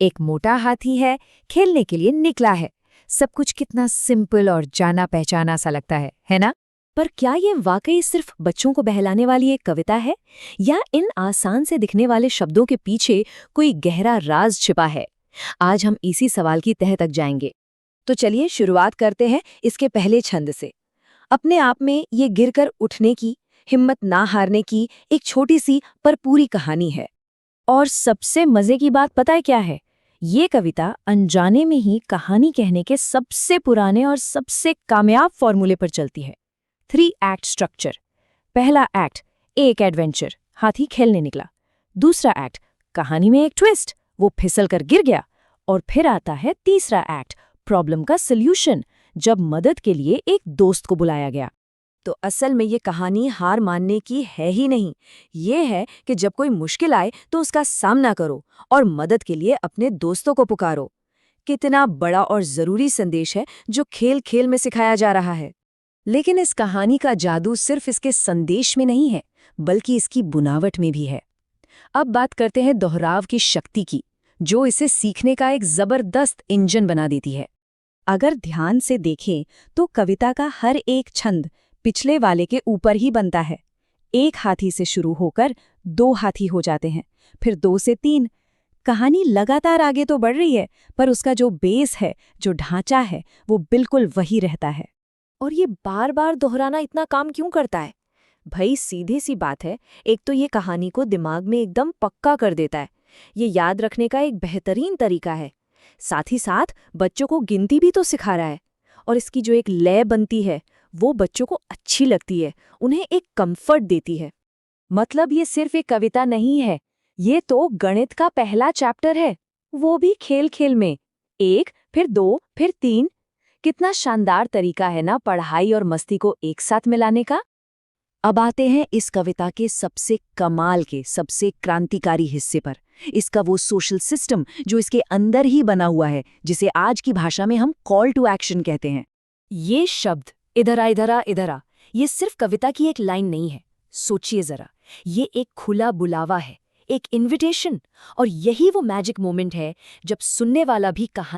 एक मोटा हाथी है, खेलने के लिए निकला है। सब कुछ कितना सिंपल और जाना पहचाना सा लगता है ना? पर क्या ये वाकई सिर्फ बच्चों को बहलाने वाली एक कविता है, या इन आसान से दिखने वाले शब्दों के पीछे कोई गहरा राज छिपा है? आज हम इसी सवाल की तह तक जाएंगे। तो चलिए शुरुआत करते हैं इसके पहले छंद से। अपने आप में ये गिरकर उठने की, हिम्मत ना हारने की एक छोटी सी पर पूरी कहानी है। और सबसे मजे की बात पता है क्या है? ये कविता अनजाने में ही कहानी कहने के सबसे पुराने और सबसे कामयाब फॉर्मूले पर चलती है। 3 एक्ट स्ट्रक्चर। पहला एक्ट, एक एडवेंचर, हाथी खेलने निकला। दूसरा एक्ट, कहानी में एक ट्विस्ट, वो फिसल कर गिर गया। और फिर आता है तीसरा एक्ट, प्रॉब्लम का सल्यूशन, जब मदद के लिए एक दोस्त को बुलाया गया। तो असल में ये कहानी हार मानने की है ही नहीं, ये है कि जब कोई मुश्किल आए तो उसका सामना करो और मदद के लिए अपने दोस्तों को पुकारो। कितना बड़ा और जरूरी संदेश है जो खेल खेल में सिखाया जा रहा है। लेकिन इस कहानी का जादू सिर्फ इसके संदेश में नहीं है, बल्कि इसकी बुनावट में भी है। अब बात करते हैं दोहराव की शक्ति की, जो इसे सीखने का एक जबरदस्त इंजन बना देती है। अगर ध्यान से देखें तो कविता का हर एक छंद पिछले वाले के ऊपर ही बनता है। एक हाथी से शुरू होकर 2 हाथी हो जाते हैं, फिर 2 से 3। कहानी लगातार आगे तो बढ़ रही है, पर उसका जो बेस है, जो ढांचा है, वो बिल्कुल वही रहता है। और ये बार बार दोहराना इतना काम क्यों करता है? भाई सीधी सी बात है, एक तो ये कहानी को दिमाग में एकदम पक्का कर देता है। ये याद रखने का एक बेहतरीन तरीका है। साथ ही साथ बच्चों को गिनती भी तो सिखा रहा है। और इसकी जो एक लय बनती है, वो बच्चों को अच्छी लगती है, उन्हें एक कंफर्ट देती है। मतलब ये सिर्फ एक कविता नहीं है, ये तो गणित का पहला चैप्टर है, वो भी खेल खेल में। 1, फिर 2, फिर 3। कितना शानदार तरीका है ना पढ़ाई और मस्ती को एक साथ मिलाने का। अब आते हैं इस कविता के सबसे कमाल के, सबसे क्रांतिकारी हिस्से पर। इसका वो सोशल सिस्टम जो इसके अंदर ही बना हुआ है, जिसे आज की भाषा में हम कॉल टू एक्शन कहते हैं। ये शब्द इधर आ इधर आ इधर आ, ये सिर्फ कविता की एक लाइन नहीं है। सोचिए जरा, ये एक खुला बुलावा है, एक इनविटेशन। और यही वो मैजिक मोमेंट है जब सुनने वाला भी कहानी